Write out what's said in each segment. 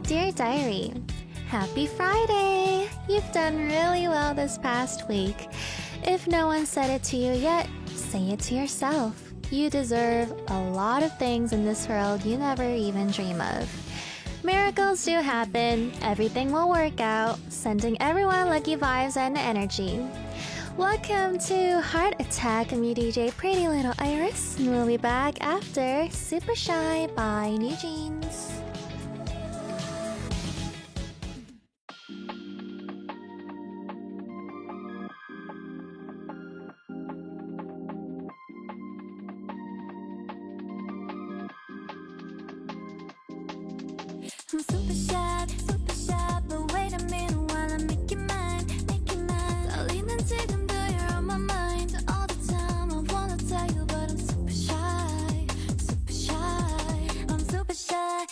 Dear Diary, Happy Friday! You've done really well this past week. If no one said it to you yet, say it to yourself. You deserve a lot of things in this world you never even dream of. Miracles do happen, everything will work out, sending everyone lucky vibes and energy. Welcome to Heart Attack, me DJ Pretty Little Iris. We'll be back after Super Shy by New Jeans. I'm super shy, but wait a minute while I make you mine, make you mine. 떨리는 지금도 you're on my mind all the time. I wanna tell you, but I'm super shy, super shy. I'm super shy,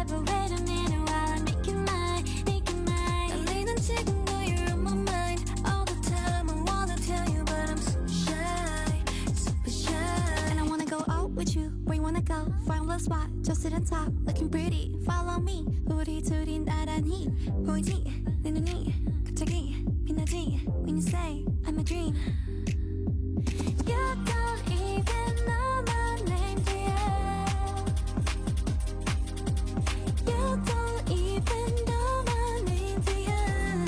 but wait a minute while I make you mine, make you mine. 떨리는 지금도 you're on my mind all the time. I wanna tell you, but I'm super shy, super shy. And I wanna go out with you, where you wanna go? Find a spot, just sit on top, looking pretty. Follow me, 우리 둘이 나란히 보이지? 내 눈이 갑자기 빛나지? When you say I'm a dream. You don't even know my name, yeah. You don't even know my name, yeah.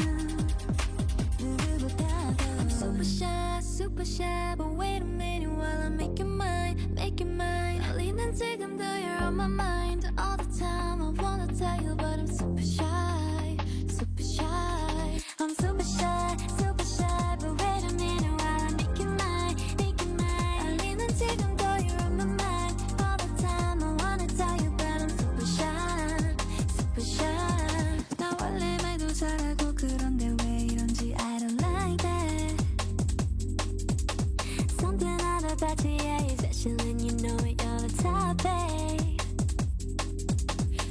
누구보다도 I'm super shy, but wait a minute while I make you mine, make you mine. 떨리는 지금도 you're on my mind all the time. I wanna tell you, but I'm super shy, super shy. I'm super shy, but wait a minute while I make you mine, make you mine. 떨리는 지금도 you're on my mind all the time. I wanna tell you, but I'm super shy, super shy. 나 원래 말도 잘하고 그런데 왜 이런지 I don't like that. Something out about you, yeah, especially when you know it, you're the top, babe.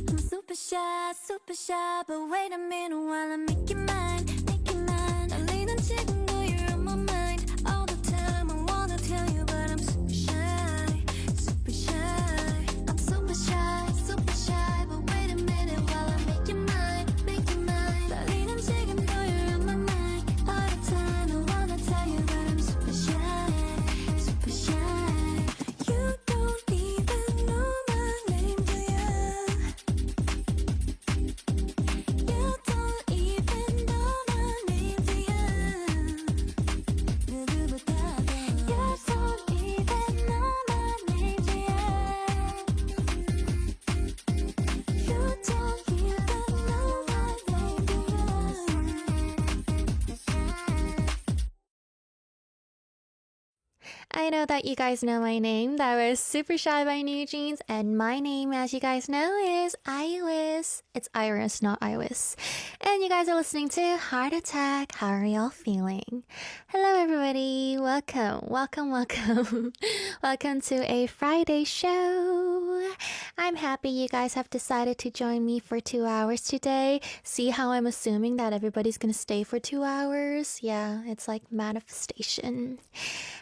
I'm super shy, but wait a minute while I make you mine, make you mine. 떨리는 지금도 you're on my mind all the time. I wanna tell you, but I'm super shy, super shy. I'm super shy, but wait a minute while I make you mine, make you mine. 떨리는 지금도 you're on my mind all the time. I wanna tell you, but I'm super shy, super shy. You don't even know my name, do ya? You don't even know my name, do ya? 누구보다도 You don't even know my name, do ya? You don't even know my name, do ya? I know that you guys know my name. That was Super Shy by New Jeans. And my name, as you guys know, is Iris. It's Iris, not Iris. And you guys are listening to Heart Attack. How are y'all feeling? Hello, everybody. Welcome. Welcome to a Friday show. I'm happy you guys have decided to join me for 2 hours today. See how I'm assuming that everybody's gonna stay for 2 hours? Yeah, it's like manifestation.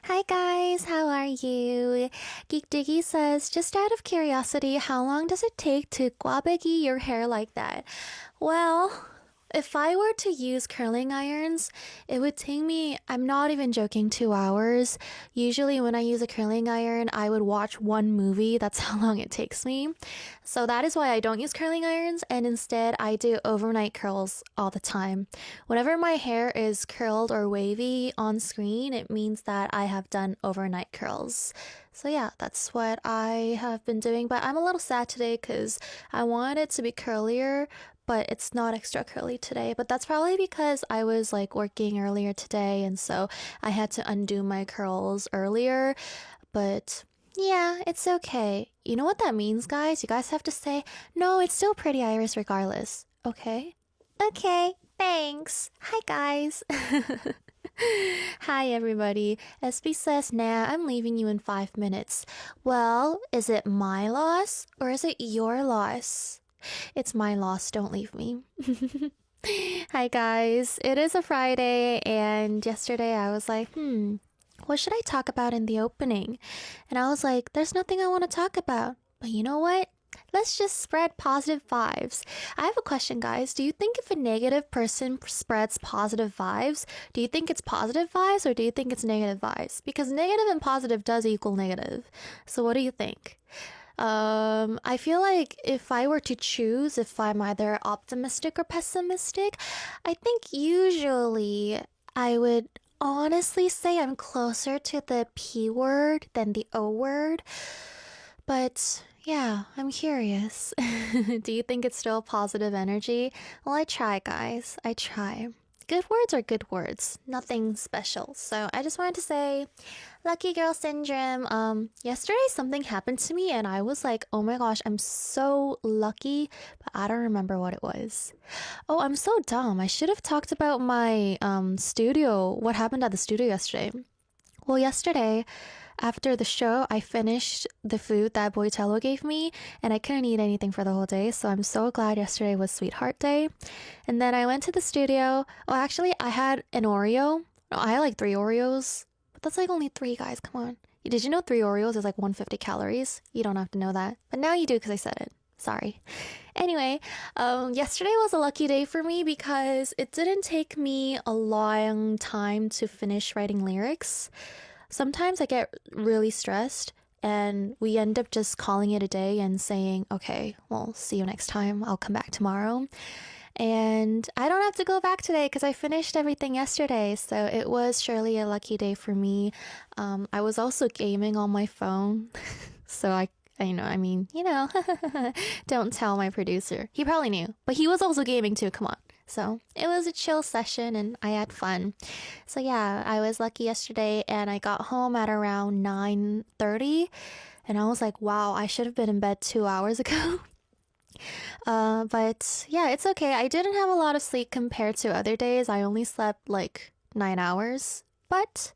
Hi guys, how are you? Geek Diggy says, just out of curiosity, how long does it take to 꽈배기 your hair like that? Well, if I were to use curling irons, it would take me, I'm not even joking, 2 hours. Usually when I use a curling iron, I would watch one movie. That's how long it takes me. So that is why I don't use curling irons, and instead I do overnight curls all the time. Whenever my hair is curled or wavy on screen, it means that I have done overnight curls. So yeah, that's what I have been doing. But I'm a little sad today because I wanted it to be curlier, but it's not extra curly today. But that's probably because I was like working earlier today, and so I had to undo my curls earlier. But yeah, it's okay. You know what that means, guys? You guys have to say, no, it's still pretty Iris regardless. Okay? Okay, thanks. Hi, guys. Hi, everybody. SB says, nah, I'm leaving you in 5 minutes. Well, is it my loss or is it your loss? It's my loss. Don't leave me. Hi, guys. It is a Friday, and yesterday I was like, what should I talk about in the opening? And I was like, there's nothing I want to talk about. But you know what? Let's just spread positive vibes. I have a question, guys. Do you think if a negative person spreads positive vibes, do you think it's positive vibes or do you think it's negative vibes? Because negative and positive does equal negative. So what do you think? I feel like if I were to choose if I'm either optimistic or pessimistic, I think usually I would honestly say I'm closer to the P word than the O word. But yeah, I'm curious. Do you think it's still positive energy? Well, I try, guys. I try. Good words are good words. Nothing special. So I just wanted to say, lucky girl syndrome. Yesterday something happened to me and I was like, oh my gosh, I'm so lucky, but I don't remember what it was. Oh, I'm so dumb. I should have talked about my studio, what happened at the studio yesterday. Well, yesterday, after the show, I finished the food that Boitello gave me, and I couldn't eat anything for the whole day, so I'm so glad yesterday was Sweetheart Day. And then I went to the studio. Oh, actually, I had an Oreo. No, I had like 3 Oreos, but that's like only 3, guys. Come on. Did you know 3 Oreos is like 150 calories? You don't have to know that, but now you do because I said it. Sorry. Anyway, yesterday was a lucky day for me because it didn't take me a long time to finish writing lyrics. Sometimes I get really stressed and we end up just calling it a day and saying, okay, well, see you next time. I'll come back tomorrow. And I don't have to go back today because I finished everything yesterday. So it was surely a lucky day for me. I was also gaming on my phone. So don't tell my producer. He probably knew, but he was also gaming too. Come on. So it was a chill session and I had fun. So yeah, I was lucky yesterday and I got home at around 9:30 and I was like, wow, I should have been in bed 2 hours ago. But yeah, it's okay. I didn't have a lot of sleep compared to other days. I only slept like 9 hours, but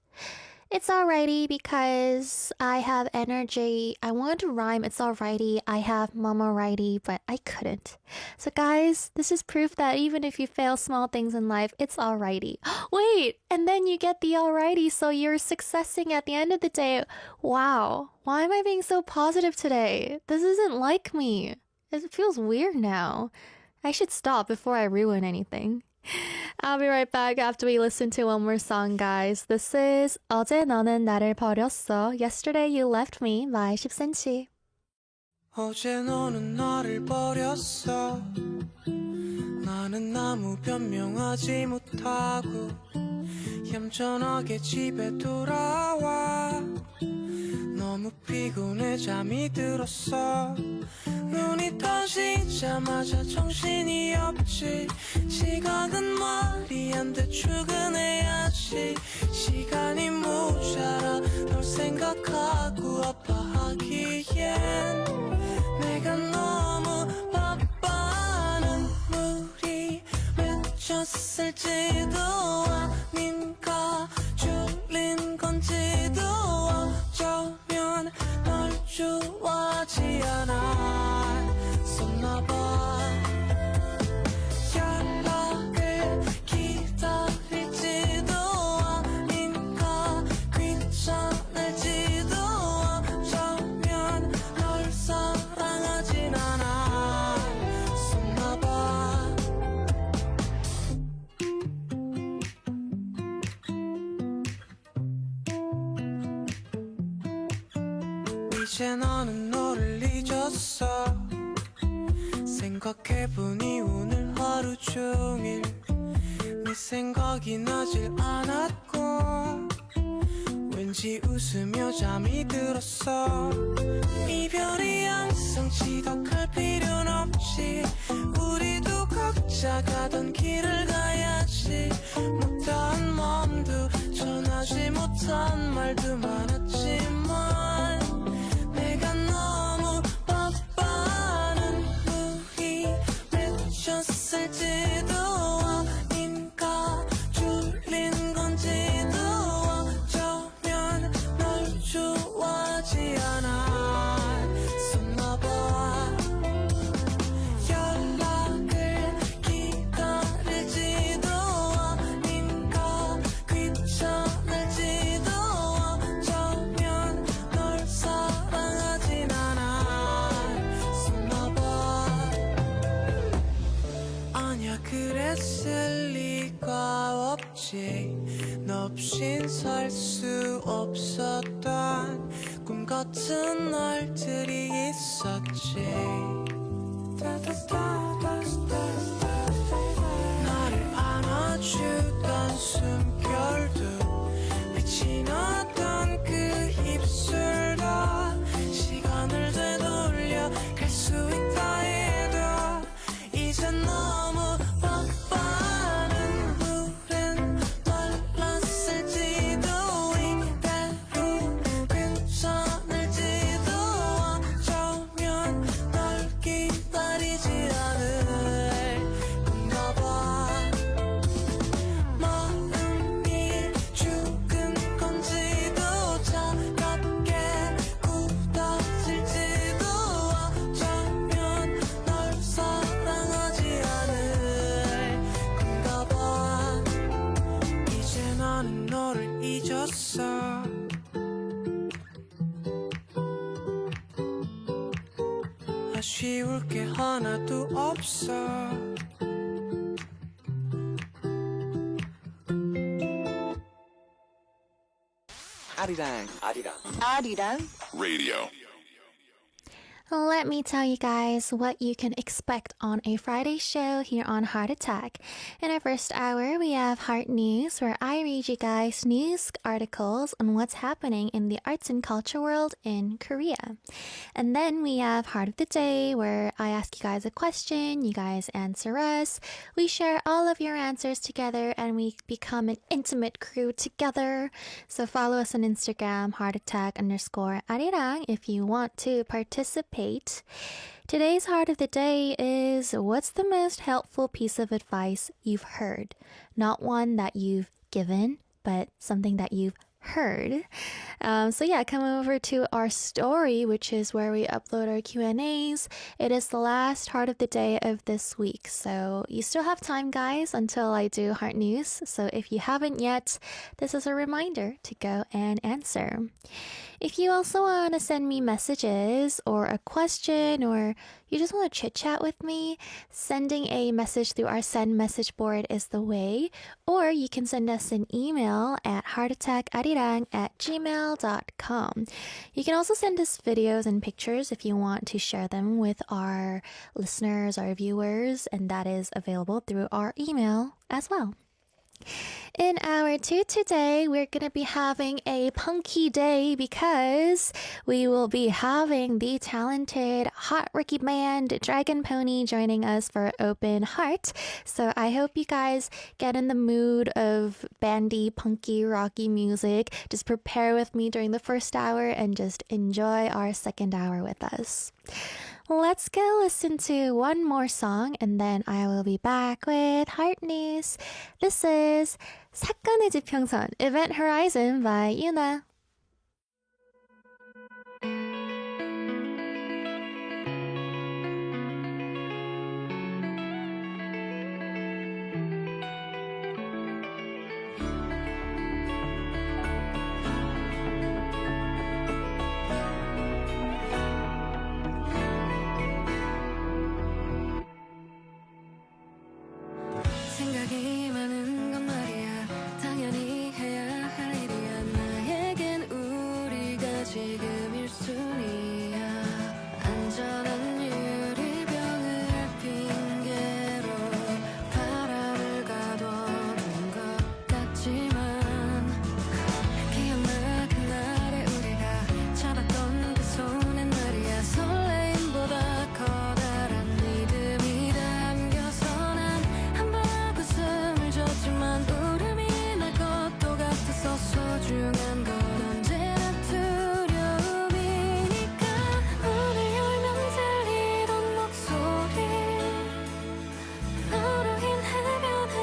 it's alrighty because I have energy. I wanted to rhyme, it's alrighty. I have mama righty, but I couldn't. So guys, this is proof that even if you fail small things in life, it's alrighty. Wait, and then you get the alrighty, so you're successing at the end of the day. Wow, why am I being so positive today? This isn't like me. It feels weird now. I should stop before I ruin anything. I'll be right back after we listen to one more song, guys. This is 어제 너는 나를 버렸어. Yesterday You Left Me by 10cm. 어제 너는 나를 버렸어. 나는 아무 변명하지 못하고 얌전하게 집에 돌아와. 너무 피곤해 잠이 들었어. 눈이 떠지자마자 정신이 없지. 시각은 말이 안 돼 출근해야지. 시간이 모자라 널 생각하고 아파하기엔 내가 너무 바빠. 눈물이 맺혔을지도 아닌가 졸린 건지도 어쩌면 널 좋아하지 않아 썼나봐. 연락을 기다릴지도 아닌가 귀찮을지도 어쩌면 널 사랑하진 않아 썼나봐. 이제 나는 너를 잊었어. 생각해보니 오늘 하루 종일 네 생각이 나질 않았고 왠지 웃으며 잠이 들었어. 이별이 항상 지독할 필요는 없지. 우리도 각자 가던 길을 가야지. 못다한 마음도 전하지 못한 말도 많았지만 내가 너무 바빠. 눈물이 맺혔을지도 아닌가 졸린 건지도 어쩌면 널 좋아하지 않아 썼나봐. 아쉬울 게 하나도 없어 Arirang Radio. Let me tell you guys what you can expect on a Friday show here on Heart Attack. In our first hour, we have Heart News, where I read you guys news articles on what's happening in the arts and culture world in Korea. And then we have Heart of the Day, where I ask you guys a question, you guys answer us. We share all of your answers together, and we become an intimate crew together. So follow us on Instagram, heartattack_Arirang, if you want to participate. Today's Heart of the Day is, what's the most helpful piece of advice you've heard? Not one that you've given, but something that you've heard. So yeah, come over to our story, which is where we upload our Q&As. It is the last Heart of the Day of this week, so you still have time, guys, until I do Heart News. So if you haven't yet, this is a reminder to go and answer. If you also want to send me messages or a question, or you just want to chit chat with me, sending a message through our send message board is the way. Or you can send us an email at heartattackarirang@gmail.com. You can also send us videos and pictures if you want to share them with our listeners, our viewers, and that is available through our email as well. In hour 2 today, we're going to be having a punky day because we will be having the talented hot Ricky band Dragon Pony joining us for Open Heart. So I hope you guys get in the mood of bandy, punky, rocky music. Just prepare with me during the first hour and just enjoy our second hour with us. Let's go listen to one more song and then I will be back with Heart News. This is 사건의 지평선, Event Horizon by Yuna. 생각이 많은 건 말이야 당연히 해야 할 일이야 나에겐 우리가 지금 1순위야 안전한 유리병을 핑계로 바람을 가둬둔 것 같지만 기억나 그날의 우리가 잡았던 그 손엔 말이야 설레임보다 커다란 믿음이 담겨서 난 한 번 웃음을 줬지만 울음이 날 것도 같아서 소중한 건 언제나 두려움이니까 문을 열면 들리던 목소리 너로 인해 변해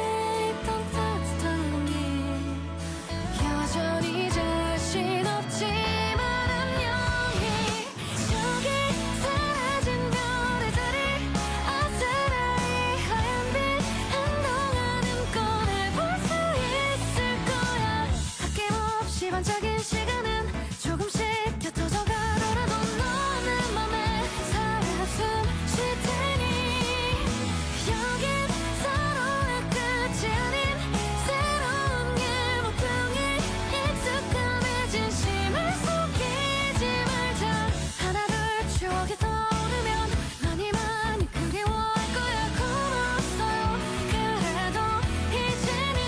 있던 따뜻한 공기 여전히 자신 없지만 안녕히 저기 사라진 별의 자리 아스라이 하얀 빛 한동안은 꺼내볼 수 있을 거야 아낌없이 반짝인 시간은 조금씩 곁어져 가더라도 너는 맘에 살아 숨쉴 테니 여긴 서로의 끝이 아닌 새로운 길 목표에 익숙함에 진심을 속이지 말자 하나 둘 추억이 떠오르면 많이 많이 그리워할 거야 고마웠어요 그래도 이제는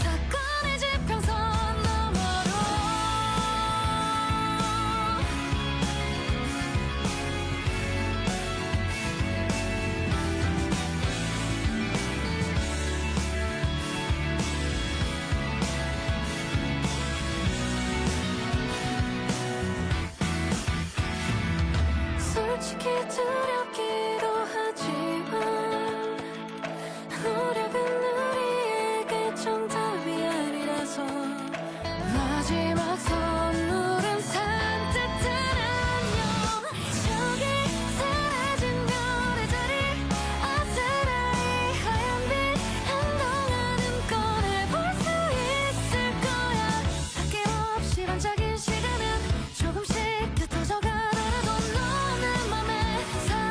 사건의 지평선 너머로 솔직히 두렵기도 하지만 노력은 우리에게 정답이 아니라서 마지막 선물은 산뜻한 안녕 저기 사라진 별의 자리 아스라이 하얀 빛 한동안은 꺼내볼 수 있을 거야 아낌없이 반짝인 시간은 조금씩 곁어져 가더라도 너는 맘에 살아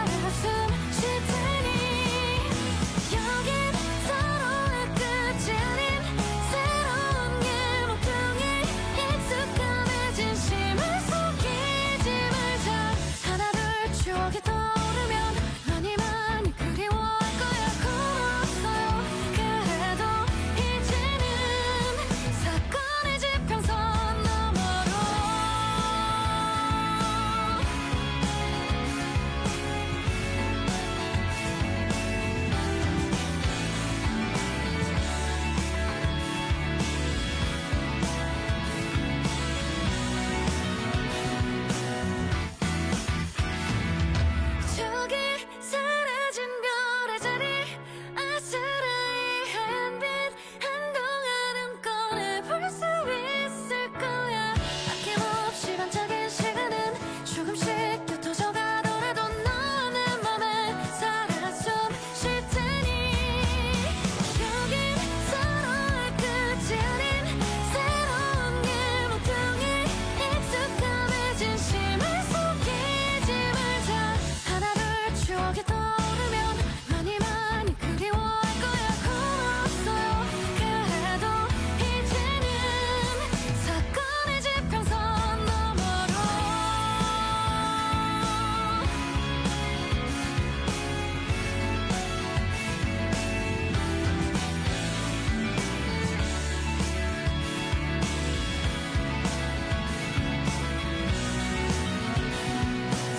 기억에 떠오르면 많이 많이 그리워할 거야 고마웠어요 그래도 이제는 사건의 지평선 너머로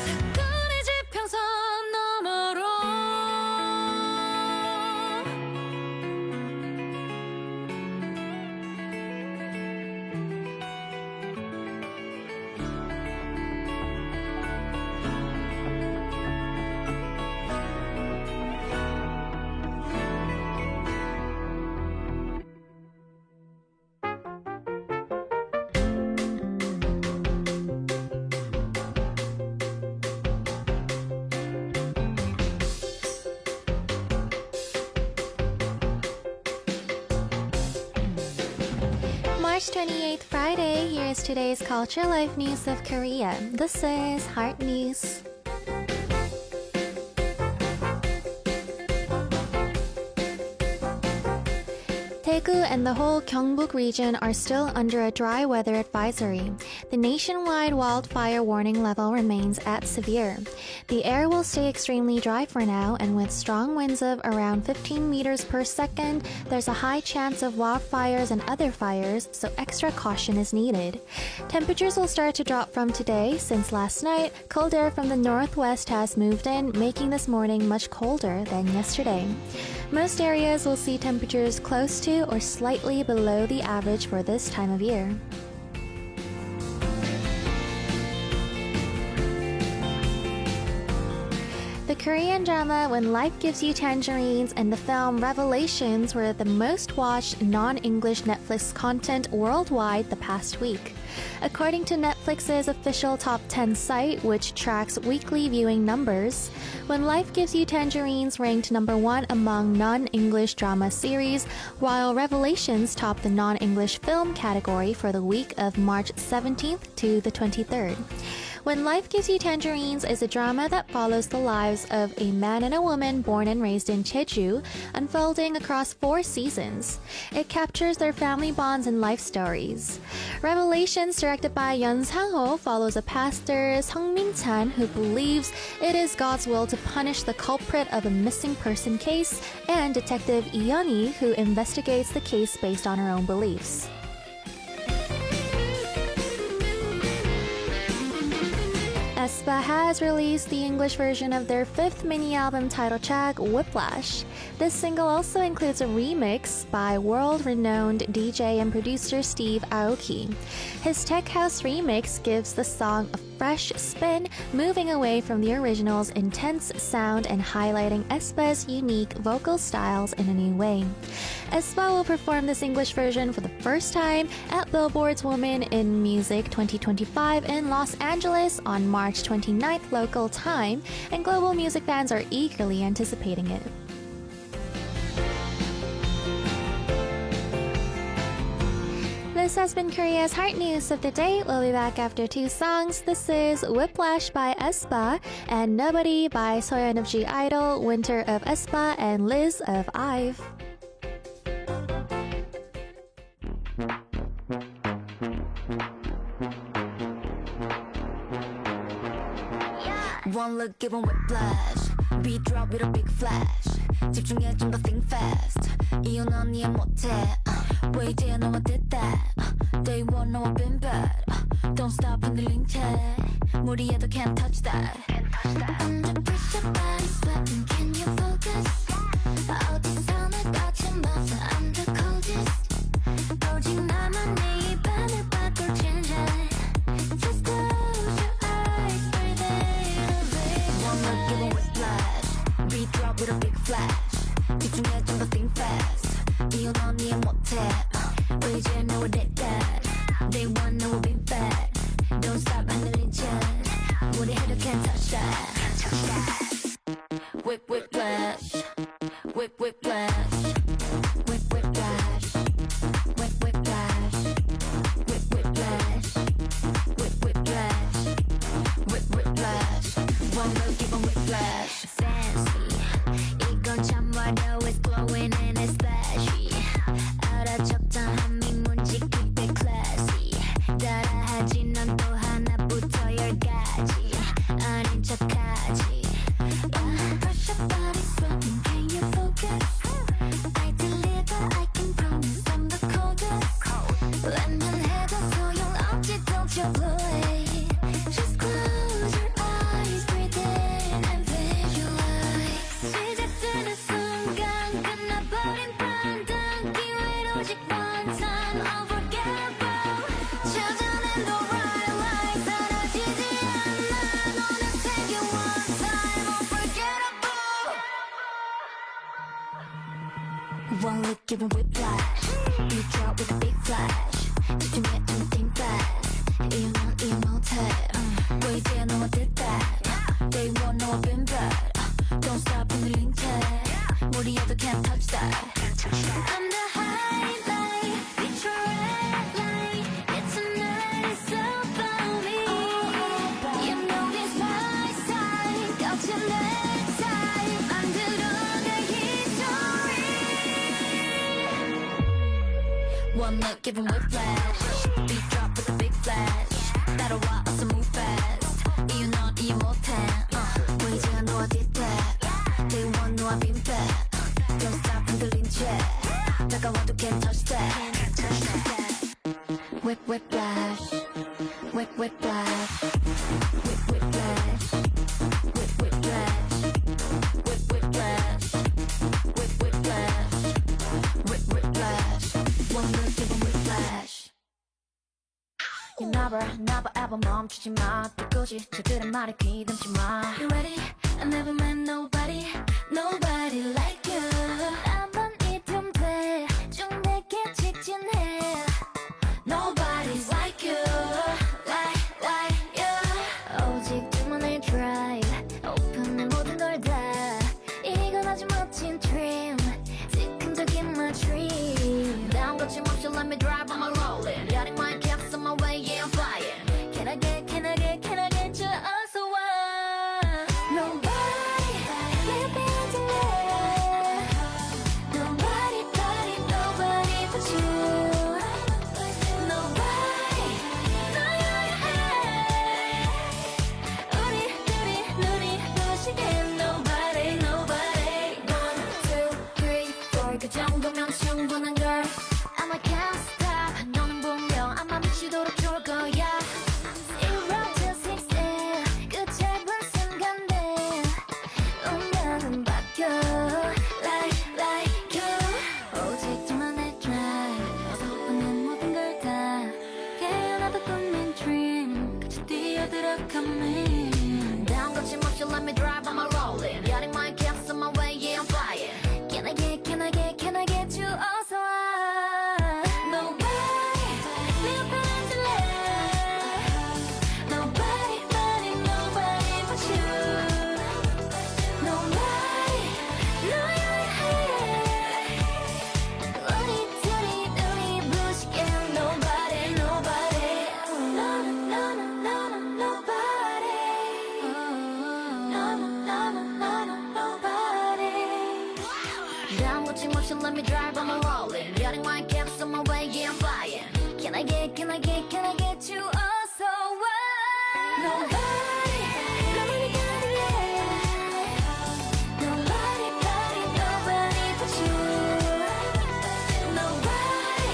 사건의 지평선 너머로 March 28th, Friday. Here is today's culture life news of Korea. This is Heart News. Daegu and the whole Gyeongbuk region are still under a dry weather advisory. The nationwide wildfire warning level remains at severe. The air will stay extremely dry for now, and with strong winds of around 15 meters per second, there's a high chance of wildfires and other fires, so extra caution is needed. Temperatures will start to drop from today, since last night, cold air from the northwest has moved in, making this morning much colder than yesterday. Most areas will see temperatures close to or slightly below the average for this time of year. The Korean drama When Life Gives You Tangerines and the film Revelations were the most watched non-English Netflix content worldwide the past week. According to Netflix's official top 10 site, which tracks weekly viewing numbers, When Life Gives You Tangerines ranked number 1 among non-English drama series, while Revelations topped the non-English film category for the week of March 17th to the 23rd. When Life Gives You Tangerines is a drama that follows the lives of a man and a woman born and raised in Jeju, unfolding across 4 seasons. It captures their family bonds and life stories. Revelations, directed by Yeon Sang-ho, follows a pastor, Sung Min-chan, who believes it is God's will to punish the culprit of a missing person case, and Detective Yeoni, who investigates the case based on her own beliefs. aespa has released the English version of their 5th mini-album title track, Whiplash. This single also includes a remix by world-renowned DJ and producer Steve Aoki. His tech house remix gives the song a fresh spin, moving away from the original's intense sound and highlighting aespa's unique vocal styles in a new way. aespa will perform this English version for the first time at Billboard's Women in Music 2025 in Los Angeles on March 29th local time, and global music fans are eagerly anticipating it. This has been Korea's Heart News of the day. We'll be back after 2 songs. This is Whiplash by aespa and Nobody by Soyeon of G Idol, Winter of aespa, and Liz of IVE. One look, give 'em whiplash. Beat drop with a big flash. 집중해 좀 더 think fast. 이혼 언니 못해. 왜 이제 너와 did that? Day one 너와 been bad. Don't stop 흔들린 채. 무리해도 can't touch that. Under pressure, body sweating. Can you focus? 어디서 날 거침없어. I'm the coldest. 오직 나만 네 입안을 바꿀 change. Just close your eyes, breathe in. One look, give 'em whiplash. Beat drop with a big flash. 집중해 좀 더 think fast. 이혼 언니 못해. 왜 이제 너와 did that? Day one 너와 been bad. Don't stop 흔들린 채. 무리해도 can't touch that. Whip whiplash. Whip whiplash. Whip whiplash. Whip whiplash. Whip whiplash. Whip whiplash. Whip whiplash. One look, give 'em whiplash. One look giving whiplash. You drop with a big flash. 집중해 and think fast. 이유 못해. 왜 이제 너와 did that. Day one 너와 been bad. Don't stop 흔들린 채. 무리여도 can't touch that. I'm the highlight. It's your red light. It's tonight. It's about me. You know it's my side. 거친 내 side. 만들어내 history. One look giving whiplash. Beat drop with a big flash. 따라와 어서 move fast. 이유 못해. 왜 이제 너와 did that. Day one 너와 been bad. Don't stop 흔들린 채. 다가와도 can't touch that. Whiplash. Whiplash. Whiplash. Whiplash. Whiplash. Whiplash. Whiplash. One look giving whiplash. You never ever 멈추지 마. 또 굳이 저들의 말에 귀담지 마. You ready? I never met nobody like you. 나만 잊으면 돼. 쭉 내게 직진해. Nobody's like you, like you. 오직 둘만의 drive. 오픈해 모든 걸 다. 이건 아주 멋진 dream. 즉흥적인 my dream. 난 거침없이 let me drive on my rolling. Letting my caps on my way, yeah I'm flying. Can I get you 어서 와. Nobody, maybe I'm tonight. Nobody but you. Nobody, 우리 눈이 부시게. Nobody. 1, 2, 3, 4 그 정도면 충분한 걸. I can't stop. 너는 분명 아마 미치도록 좋을 거야. Zero to 60. 그 짧은 순간에 운명은 바뀌어. Like you. 오직 둘만의 drive. 어서 오픈한 모든 걸 다. 깨어나도 꿈인 dream. 같이 뛰어들어가 me. 난 거침없이 let me drive on my rolling. Letting my caps on my way, yeah I'm flying. Can I get you 어서 와. Nobody, 내 앞에 Nobody but you. Nobody, 우리 둘이 눈이 부시게. Nobody. Nobody. 난 거침없이 let me drive on my rolling. Letting my caps on my way, yeah I'm flying. Can I get you also why? Nobody, nobody but you. Nobody,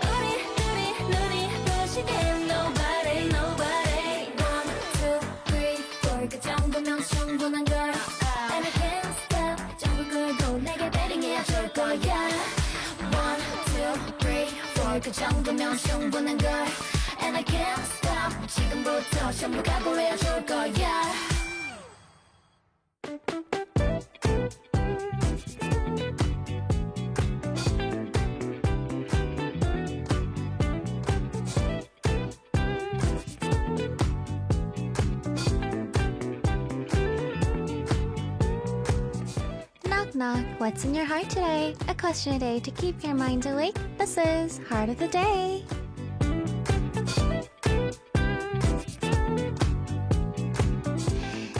우리 눈이 부시게. Nobody. 1, 2, 3, 4 그 정도면 충분한 걸. And I can't stop. 전부 걸고 내게 베링해야 줄 거야. 1, 2, 3, 4 그 정도면 충분한 걸. And I can't stop. 지금부터 전부 각오해야 줄 거야. Knock knock, what's in your heart today? A question a day to keep your mind awake. This is Heart of the Day.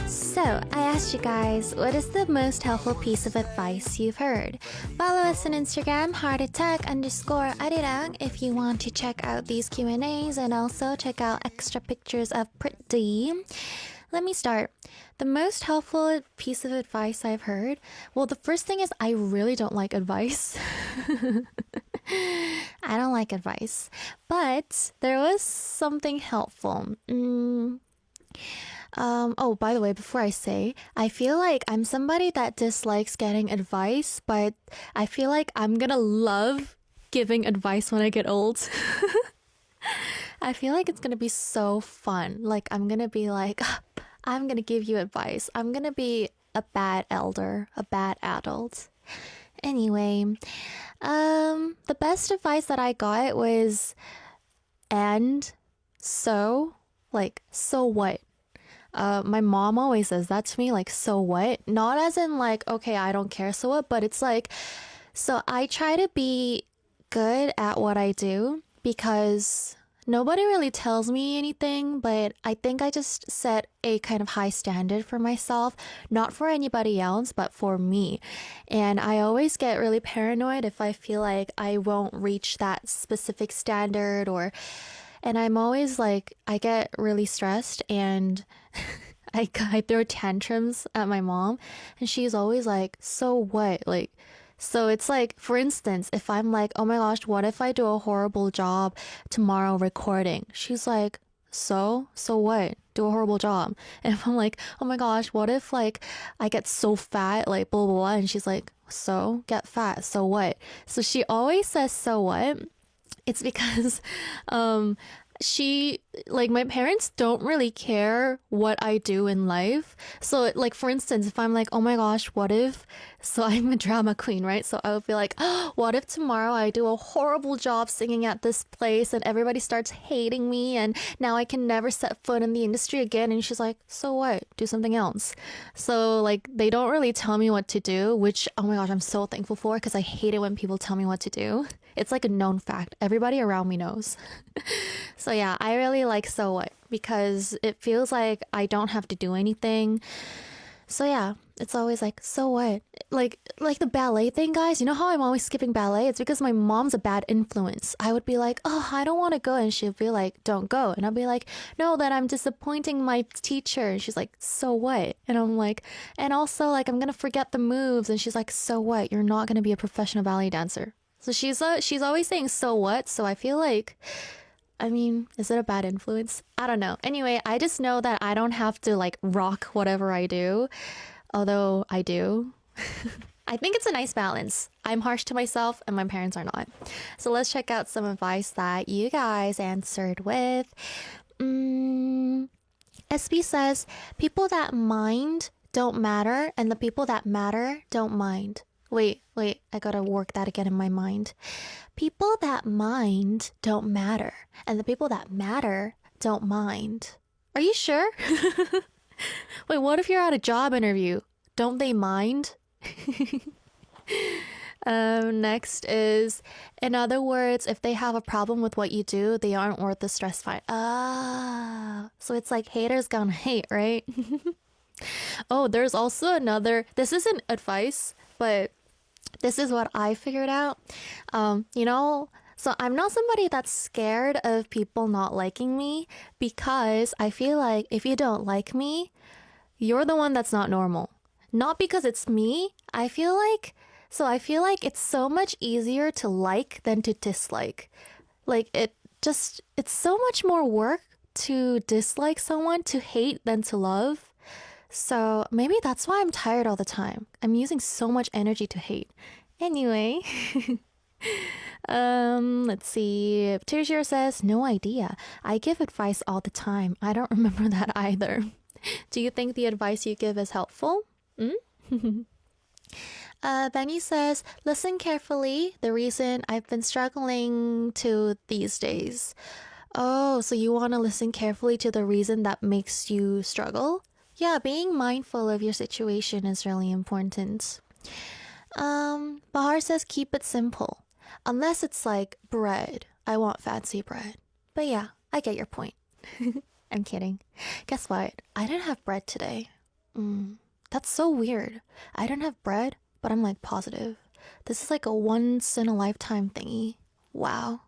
So, I asked you guys, what is the most helpful piece of advice you've heard? Follow us on Instagram, heartattack_Arirang if you want to check out these Q&As and also check out extra pictures of Pretty. Let me start. The most helpful piece of advice I've heard, well, the first thing is I really don't like advice. I don't like advice. But there was something helpful. Oh, by the way, before I say, I feel like I'm somebody that dislikes getting advice, but I feel like I'm gonna love giving advice when I get old. I feel like it's gonna be so fun. Like, I'm gonna be like, I'm gonna give you advice. I'm gonna be a bad elder, a bad adult. Anyway, the best advice that I got was, and so, like, so what? My mom always says that to me, like, so what? Not as in, like, okay, I don't care, so what? But it's like, so I try to be good at what I do because nobody really tells me anything, but I think I just set a kind of high standard for myself, not for anybody else, but for me. And I always get really paranoid if I feel like I won't reach that specific standard and I'm always like, I get really stressed and I throw tantrums at my mom and she's always like, so what? Like, so it's like, for instance, if I'm like, oh my gosh, what if I do a horrible job tomorrow recording? She's like, so what? Do a horrible job. And if I'm like, oh my gosh, what if like I get so fat, like blah, blah, blah. And she's like, so get fat. So what? So she always says, so what? It's because she like my parents don't really care what I do in life. So like for instance, if I'm like, oh my gosh, what if, so I'm a drama queen, right? So I would be like, oh, what if tomorrow I do a horrible job singing at this place and everybody starts hating me and now I can never set foot in the industry again? And she's like, so what? Do something else. So like they don't really tell me what to do, which oh my gosh, I'm so thankful for because I hate it when people tell me what to do. It's like a known fact. Everybody around me knows. So yeah, I really like so what because it feels like I don't have to do anything. So yeah, it's always like, so what? Like the ballet thing, guys. You know how I'm always skipping ballet? It's because my mom's a bad influence. I would be like, oh, I don't want to go. And she'd be like, don't go. And I'll be like, no, then I'm disappointing my teacher. And she's like, so what? And I'm like, and also like, I'm going to forget the moves. And she's like, so what? You're not going to be a professional ballet dancer. So she's always saying, so what? So I feel like, I mean, is it a bad influence? I don't know. Anyway, I just know that I don't have to like rock whatever I do, although I do. I think it's a nice balance. I'm harsh to myself and my parents are not. So let's check out some advice that you guys answered with. SB says, people that mind don't matter and the people that matter don't mind. Wait, I gotta work that again in my mind. People that mind don't matter, and the people that matter don't mind. Are you sure? Wait, what if you're at a job interview? Don't they mind? Next is, in other words, if they have a problem with what you do, they aren't worth the stress fight. Ah, so it's like haters gonna hate, right? Oh, there's also another, this isn't advice, but this is what I figured out. So I'm not somebody that's scared of people not liking me because I feel like if you don't like me, you're the one that's not normal. Not because it's me. I feel like it's so much easier to like than to dislike. Like it's so much more work to dislike someone, to hate than to love. So maybe that's why I'm tired all the time. I'm using so much energy to hate. Anyway, let's see. Tertiary says, no idea. I give advice all the time. I don't remember that either. Do you think the advice you give is helpful? Benny says, listen carefully. The reason I've been struggling to these days. Oh, so you want to listen carefully to the reason that makes you struggle? Yeah, being mindful of your situation is really important. Bahar says keep it simple. Unless it's like bread. I want fancy bread. But yeah, I get your point. I'm kidding. Guess what? I didn't have bread today. That's so weird. I didn't have bread, but I'm like positive. This is like a once in a lifetime thingy. Wow.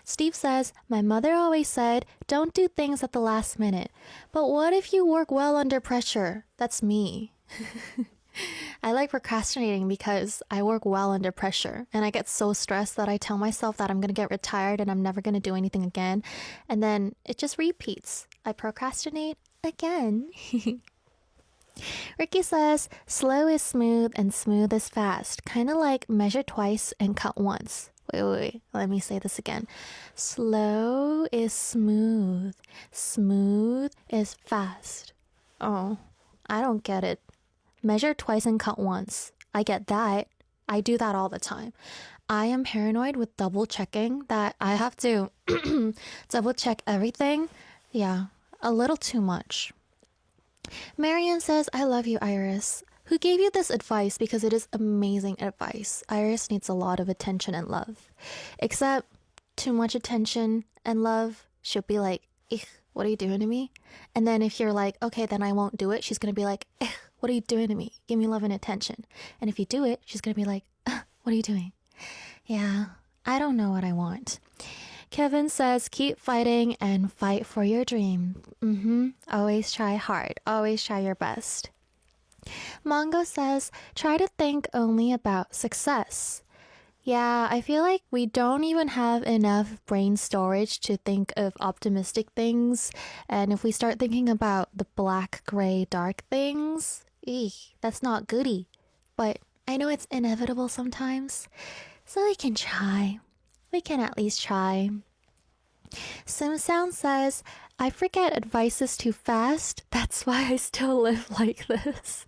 Steve says, my mother always said, don't do things at the last minute. But what if you work well under pressure? That's me. I like procrastinating because I work well under pressure and I get so stressed that I tell myself that I'm going to get retired and I'm never going to do anything again. And then it just repeats. I procrastinate again. Ricky says, slow is smooth and smooth is fast. Kind of like measure twice and cut once. Wait. Let me say this again. Slow is smooth. Smooth is fast. Oh, I don't get it. Measure twice and cut once. I get that. I do that all the time. I am paranoid with double checking that I have to double check everything. Yeah, a little too much. Marian says, I love you, Iris. Who gave you this advice? Because it is amazing advice. Iris needs a lot of attention and love. Except too much attention and love, she'll be like, what are you doing to me? And then if you're like, okay, then I won't do it, she's going to be like, what are you doing to me? Give me love and attention. And if you do it, she's going to be like, what are you doing? Yeah, I don't know what I want. Kevin says, keep fighting and fight for your dream. Always try hard. Always try your best. Mongo says, try to think only about success. Yeah, I feel like we don't even have enough brain storage to think of optimistic things. And if we start thinking about the black, gray, dark things, that's not goody. But I know it's inevitable sometimes. So we can try. We can at least try. SimSound says, I forget advices too fast. That's why I still live like this.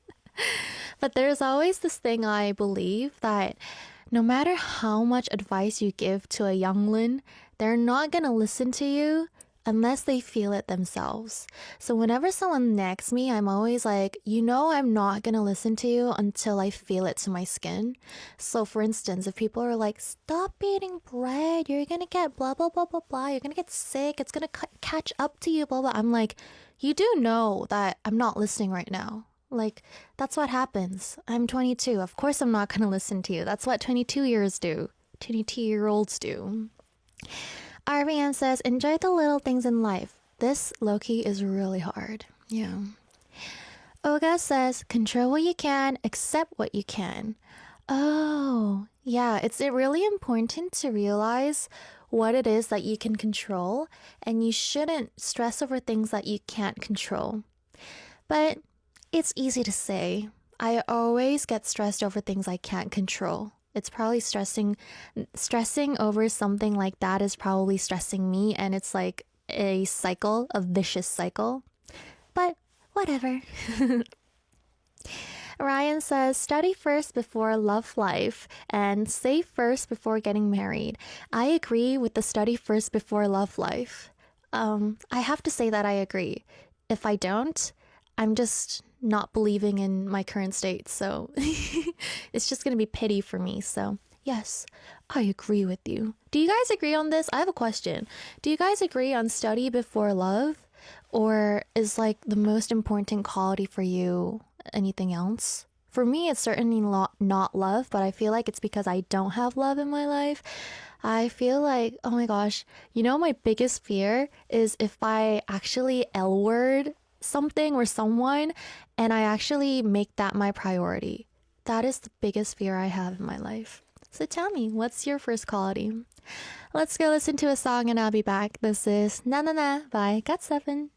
But there's always this thing I believe that no matter how much advice you give to a youngling, they're not gonna listen to you unless they feel it themselves. So whenever someone nags me, I'm always like, I'm not gonna listen to you until I feel it to my skin. So for instance, if people are like, stop eating bread, you're gonna get blah, blah, blah, blah, blah, you're gonna get sick, it's gonna catch up to you, blah, blah. I'm like, you do know that I'm not listening right now. Like, that's what happens. I'm 22. Of course I'm not going to listen to you. That's what 22-year-olds do. 22-year-olds do. Arvian says, enjoy the little things in life. This low-key is really hard. Yeah. Olga says, control what you can, accept what you can. Oh, yeah. It's really important to realize what it is that you can control, and you shouldn't stress over things that you can't control. But it's easy to say. I always get stressed over things I can't control. It's probably stressing over something like that is probably stressing me, and it's like a vicious cycle. But whatever. Ryan says, study first before love life and save first before getting married. I agree with the study first before love life. I have to say that I agree. If I don't, I'm just not believing in my current state, so it's just gonna be pity for me. So yes, I agree with you. Do you guys agree on this? I have a question. Do you guys agree on study before love, or is like the most important quality for you anything else? For me, it's certainly not love, but I feel like it's because I don't have love in my life. I feel like, oh my gosh, my biggest fear is if I actually L-word something or someone and I actually make that my priority. That is the biggest fear I have in my life. So tell me, what's your first quality? Let's go listen to a song and I'll be back. This is Na Na Na by GOT7.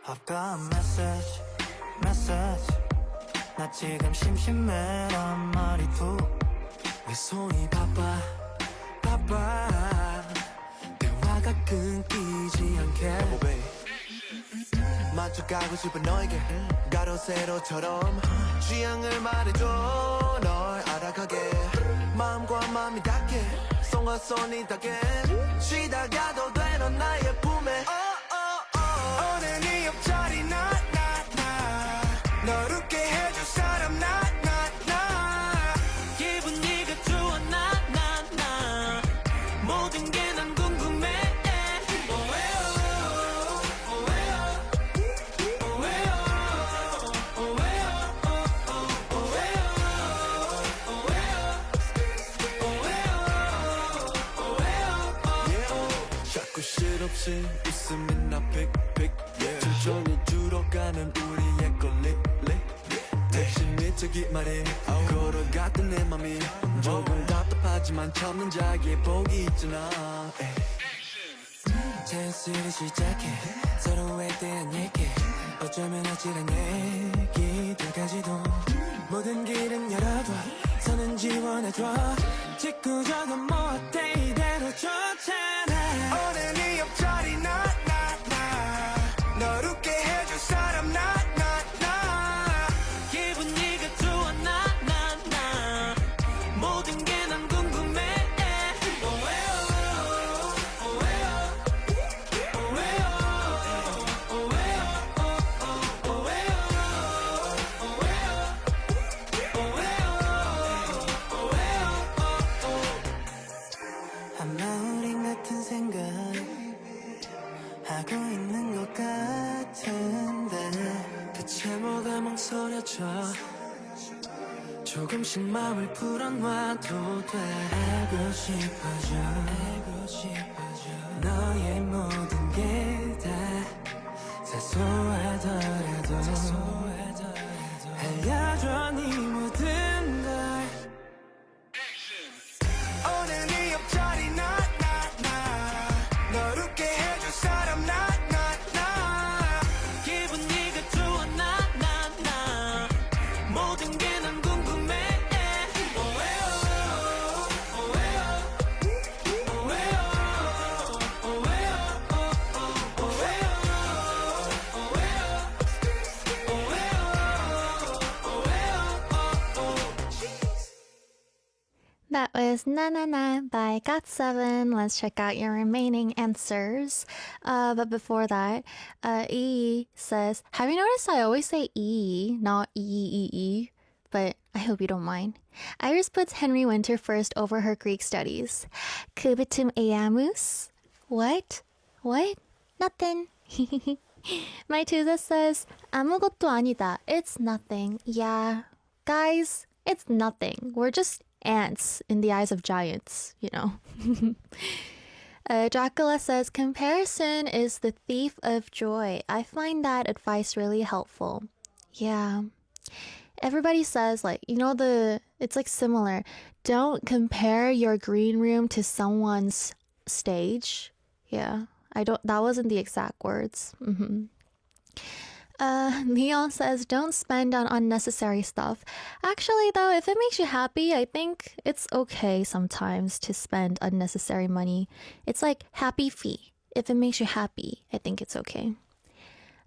I've got a message 나 지금 심심해란 말이도 내 손이 바빠 대화가 끊기지 않게 마주 가고 싶은 너에게 가로 세로처럼 취향을 말해줘 널 알아가게 마음과 마음이 닿게 손과 손이 닿게 쉬다 가도 돼 넌 나의 품에 오늘 네 옆자리 나 널 웃게 해줄 사람 나 기분 네가 좋아 나 모든 게 난 궁금해 자꾸 실없이 웃음이 나 픽픽 천천히 줄어가는 우리의 걸리 대신 미치기 말해 걸어갔던 내 맘이 조금 답답하지만 참는 자기의 복이 있잖아 자연스레 시작해 서로에 대한 얘기 어쩌면 아찔한 얘기들까지도 모든 길은 열어둬 선은 지원해줘 짓궂어도 뭐 어때 이대로 좋잖아 오늘 네 옆자리 나 널 웃게 해줄 사람 나 기분 네가 좋아 나 모든 게 난 궁금해 아마 우린 같은 생각 하고 있는 것 같은데 대체 뭐가 망설여져 조금씩 마음을 풀어놔도 돼 알고 싶어져 너의 모든 게 다 사소하더라도 알려줘 네 모든 걸 오늘 네 옆자리 널 웃게 해줄 사람 나 기분 네가 좋아 나 모든 게 난 궁금해 That was Na Na Na by Got7. Let's check out your remaining answers. But before that, E says, have you noticed I always say E, not E? But I hope you don't mind. Iris puts Henry Winter first over her Greek studies. Kubitum eamus? What? Nothing. My Tuza says, 아무것도 아니다. It's nothing. Yeah. Guys, it's nothing. We're just ants in the eyes of giants, you know. Dracula says, comparison is the thief of joy. I find that advice really helpful. Yeah. Everybody says, like, you know, it's like similar. Don't compare your green room to someone's stage. Yeah. That wasn't the exact words. Leon says, don't spend on unnecessary stuff. Actually, though, if it makes you happy, I think it's okay sometimes to spend unnecessary money. It's like happy fee. If it makes you happy, I think it's okay.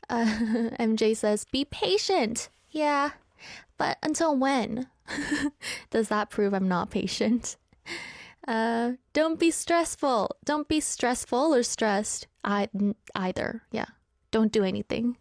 MJ says, be patient. Yeah, but until when? Does that prove I'm not patient? Don't be stressful. Don't be stressful or stressed. Either. Yeah. Don't do anything.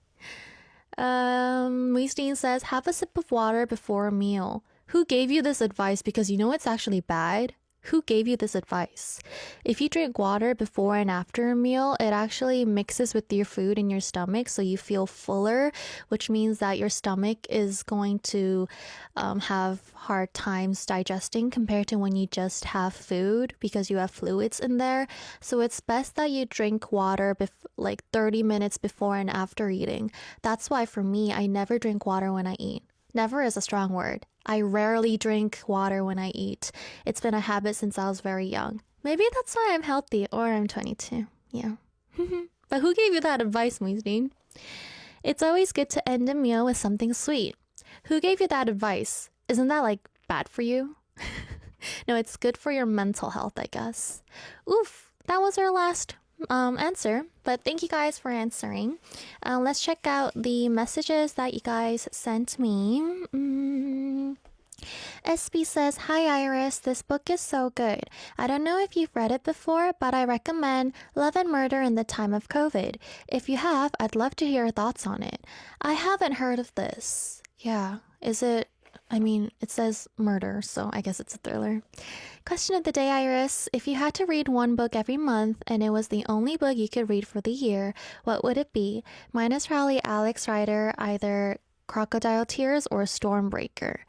Weisteen says, have a sip of water before a meal. Who gave you this advice? Because you know it's actually bad. Who gave you this advice? If you drink water before and after a meal, it actually mixes with your food in your stomach, so you feel fuller, which means that your stomach is going to have hard times digesting compared to when you just have food because you have fluids in there. So it's best that you drink water like 30 minutes before and after eating. That's why for me, I never drink water when I eat. Never is a strong word. I rarely drink water when I eat. It's been a habit since I was very young. Maybe that's why I'm healthy, or I'm 22. Yeah. But who gave you that advice, Muisdeen? It's always good to end a meal with something sweet. Who gave you that advice? Isn't that like bad for you? No, it's good for your mental health, I guess. Oof, that was our last answer, but thank you guys for answering. Let's check out the messages that you guys sent me. SB says, hi Iris, this book is so good. I don't know if you've read it before, but I recommend Love and Murder in the Time of COVID. If you have, I'd love to hear your thoughts on it. I haven't heard of this. Yeah, it says murder, so I guess it's a thriller. Question of the day, Iris. If you had to read one book every month and it was the only book you could read for the year, what would it be? Mine is probably Alex Rider, either Crocodile Tears or Stormbreaker.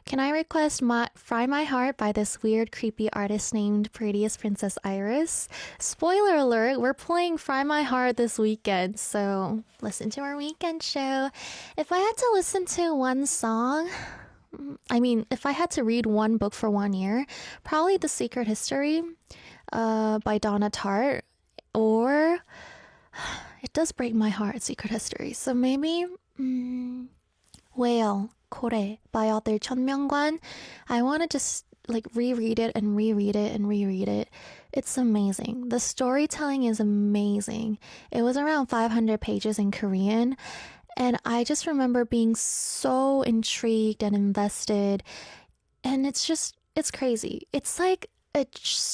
Can I request Fry My Heart by this weird, creepy artist named Prettiest Princess Iris? Spoiler alert, we're playing Fry My Heart this weekend, so listen to our weekend show. If I had to listen to one song, if I had to read one book for 1 year, probably The Secret History by Donna Tartt, or it does break my heart, Secret History. So maybe Whale, 고래 by author 천명관. I want to just like reread it and reread it and reread it. It's amazing. The storytelling is amazing. It was around 500 pages in Korean, and I just remember being so intrigued and invested. And it's crazy. It's like a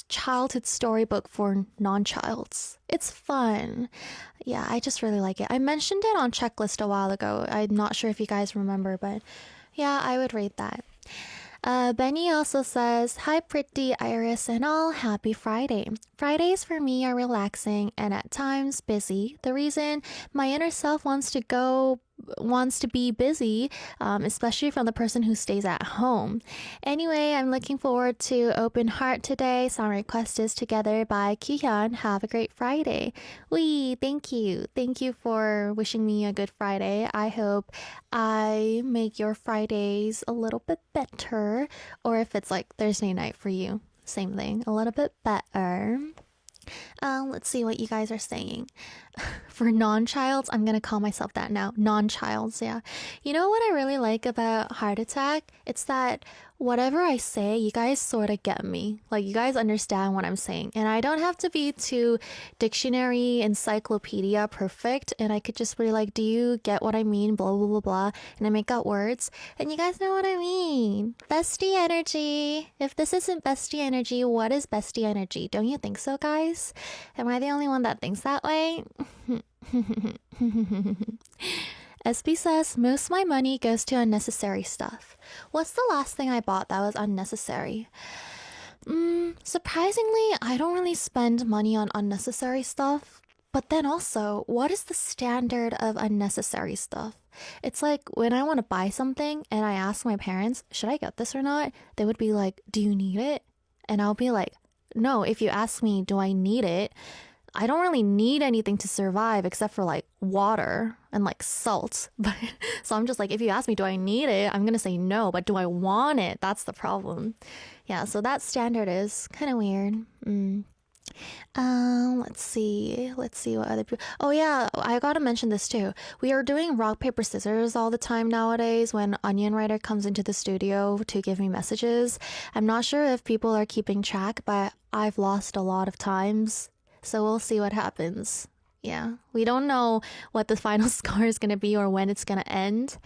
childhood storybook for non-childs. It's fun. Yeah, I just really like it. I mentioned it on Checklist a while ago. I'm not sure if you guys remember, but yeah, I would rate that. Benny also says, "Hi, pretty Iris and all. Happy Friday. Fridays for me are relaxing and at times busy. The reason my inner self wants to be busy, especially from the person who stays at home. Anyway, I'm looking forward to Open Heart today. Song request is Together by Kyuhyun. Have a great Friday." Wee, thank you. Thank you for wishing me a good Friday. I hope I make your Fridays a little bit better, or if it's like Thursday night for you, same thing, a little bit better. Let's see what you guys are saying. For non-childs, I'm gonna call myself that now. Non-childs, yeah. You know what I really like about Heart Attack? It's that whatever I say, you guys sort of get me. Like, you guys understand what I'm saying. And I don't have to be too dictionary, encyclopedia perfect. And I could just be like, do you get what I mean? Blah, blah, blah, blah. And I make up words. And you guys know what I mean. Bestie energy. If this isn't bestie energy, what is bestie energy? Don't you think so, guys? Am I the only one that thinks that way? SB says, most of my money goes to unnecessary stuff. What's the last thing I bought that was unnecessary? Surprisingly, I don't really spend money on unnecessary stuff. But then also, what is the standard of unnecessary stuff? It's like when I want to buy something and I ask my parents, should I get this or not? They would be like, do you need it? And I'll be like, no, if you ask me, do I need it? I don't really need anything to survive except for like water and like salt. But so I'm just like, if you ask me, do I need it? I'm going to say no, but do I want it? That's the problem. Yeah, so that standard is kind of weird. Let's see what other people. Oh yeah, I gotta mention this too. We are doing rock, paper, scissors all the time nowadays when Onion Writer comes into the studio to give me messages. I'm not sure if people are keeping track, but I've lost a lot of times. So we'll see what happens. Yeah, we don't know what the final score is gonna be or when it's gonna end,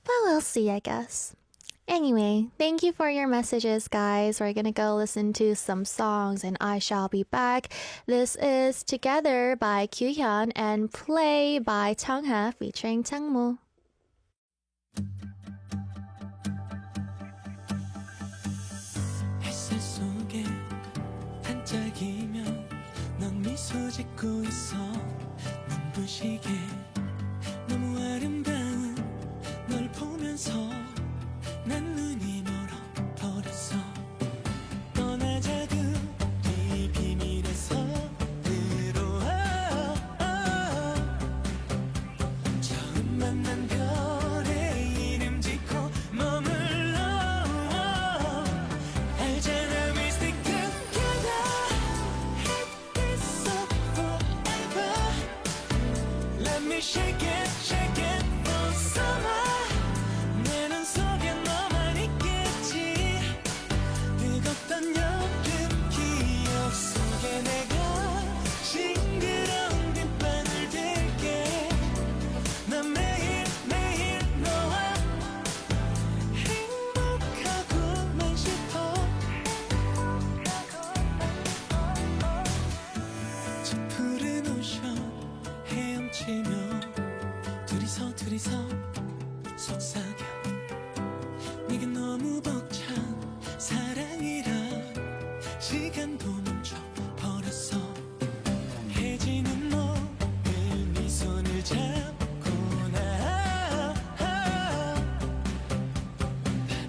but we'll see, I guess. Anyway, thank you for your messages, guys. We're gonna go listen to some songs and I shall be back. This is Together by Kyuhyun and Play by Changha featuring Changmu. 햇살 속에 반짝이면 넌 미소 짓고 있어 눈부시게 너무 아름다운 널 보면서 난 눈이 멀어버렸어 떠나자고 네 비밀에서 들어와 처음 만난 별의 이름 짓고 머물러 알잖아 we stick together hit this up forever let me shake it for summer 내 눈 속에 너만 있겠지 뜨겁던 여름 기억 속에 내가 싱그러운 빗방울 될게 난 매일매일 너와 행복하고만 싶어 저 푸른 오션 헤엄치며 둘이서 속삭여 내게 너무 벅찬 사랑이라 시간도 멈춰버렸어 해지는 너를 네 손을 잡고 나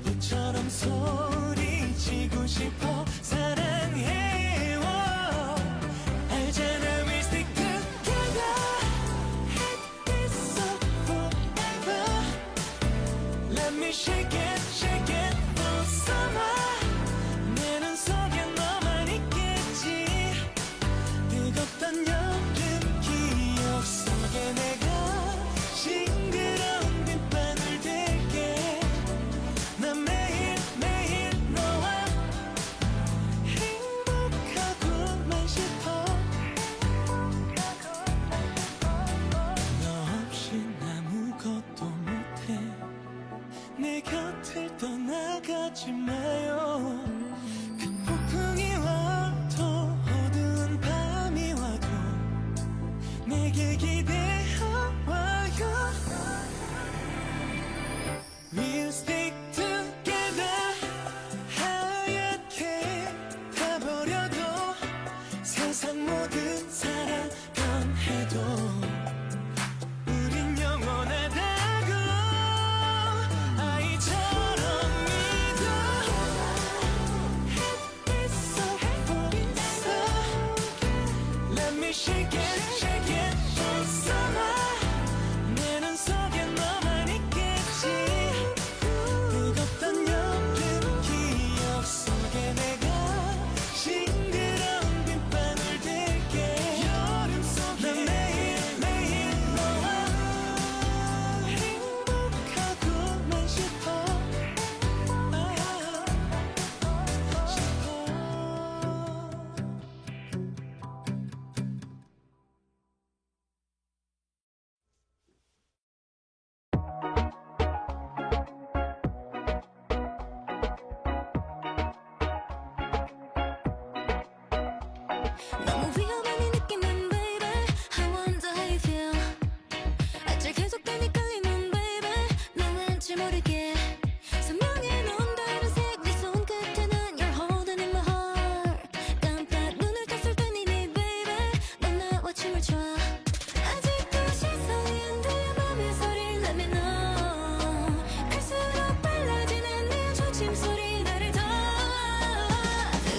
바보처럼 소리치고 싶어 사랑해요 알잖아 we stick together hit this up forever let me shake it for summer 내 눈 속에 너만 있겠지 뜨겁던 여름 기억 속 내 곁을 떠나가지 마요 그 폭풍이 와도 어두운 밤이 와도 내게 기대어 와요 We'll stick together 하얗게 타버려도 세상 모든 사랑 변해도 우린 영원하다고 아이처럼 믿어 햇빛 속에 있어 Let me shake it, shake it for summer 내 눈 속에 너만 있겠지 뜨겁던 여름 기억 속에 내가 싱그러운 빗방울 될게 여름 속에 난 매일매일 너와 행복하고만 싶어 너무 위험하니 느끼는 baby I wonder how you feel 아찔 계속되니 끌리는 baby 난 왠지 모르게 선명해 넌 다른 색네 손끝에는 You're holding in my heart 깜빡 눈을 떴을 땐 이미 baby 넌 나와 춤을 춰 아직도 시선이 안 들려 맘의 소리를 Let me know 갈수록 빨라지는 네 조짐소리 나를 더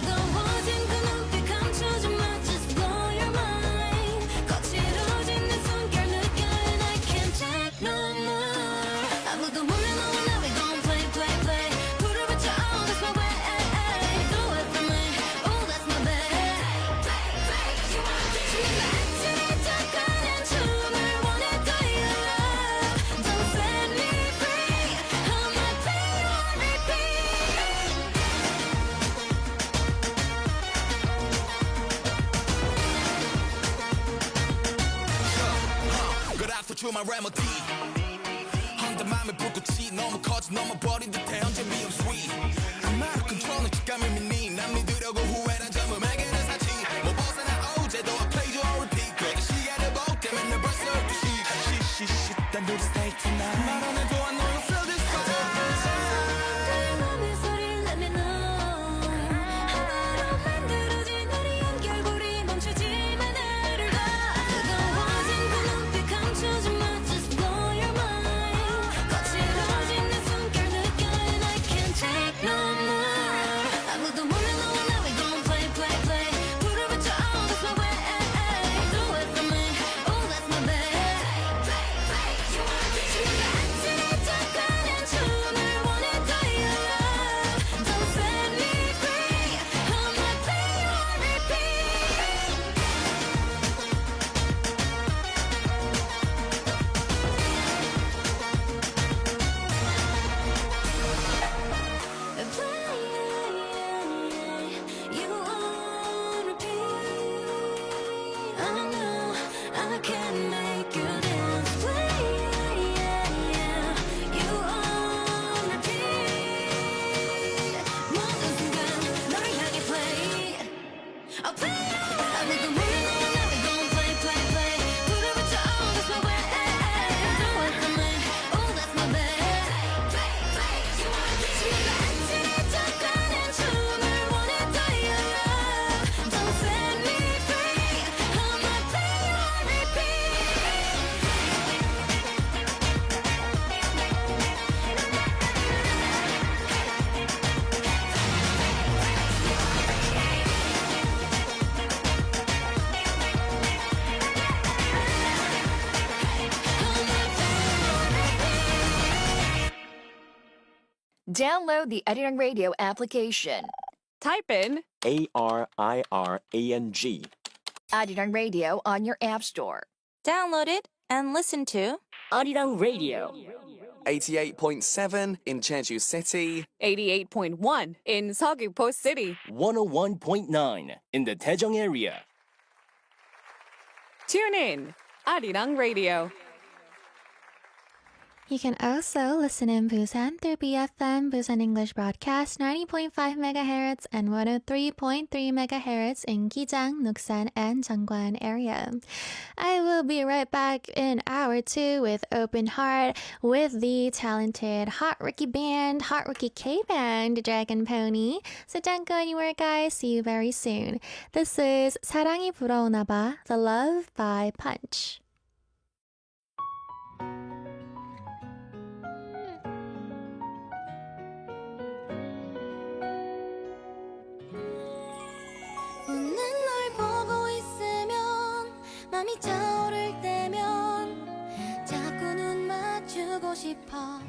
뜨거워진 그 눈빛 감춰준 마 Just blow your mind 거칠어진 내 숨결 느껴 And I can't take no more 아무도 몰래 너와 나 we gon' play play play 불을 붙여 oh that's my way Do it for me oh that's my babe 숨이 아찔해져가는 춤을 원해 Do your love Don't set me free I'ma play you on repeat Good after to my remedy 헌데 맘의 불꽃이 너무 커져 넘어버린 듯해 언제 위험 sweet I'm out of control 는 직감을 믿니 난 믿으려고 후회란 젊음에게는 사치 뭐 벗어나 어제도 I played you on repeat 그저 시간을 볼 때면 내 벌써 12시 난 우리 stay tonight 말 안 해도 I know you feel this fire 너의 맘의 소리를 let me know 하나로 만들어진 우리 연결고리 멈추지만 나를 봐 뜨거워진 그 눈빛 감춰준 마 Just blow your mind 거칠어진 내 숨결 느껴 And I can't take no more 아무도 몰래 너와 나 we gon' play play play 불을 붙여 oh that's my way Do it for me oh that's my babe 숨이 아찔해져가는 춤을 원해 Do your love Don't set me free I'ma play you on repeat You on repeat I know I can make you dance You on repeat 모든 순간 너를 향해 play I'll play 아무도 몰래 너와 나 we gon' play play play 불을 붙여 oh that's my way Do it for me oh that's my babe 숨이 아찔해져가는 춤을 원해 Do your love Don't set me free I'ma play you on repeat Download the Arirang Radio application. Type in Arirang. Arirang Radio on your app store. Download it and listen to Arirang Radio. 88.7 in Jeju City, 88.1 in Seogwipo City. 101.9 in the Daejeong area. Tune in, Arirang Radio. You can also listen in Busan through BFM Busan English Broadcast 90.5 MHz and 103.3 MHz in Gijang, Nuksan, and Jangwan area. I will be right back in hour 2 with Open Heart with the talented Hot Rookie Band, Hot Rookie K Band, Dragon Pony. So don't go anywhere, guys. See you very soon. This is 사랑이 불어오나봐, The Love by Punch. 웃는 널 보고 있으면 맘이 차오를 때면 자꾸 눈 맞추고 싶어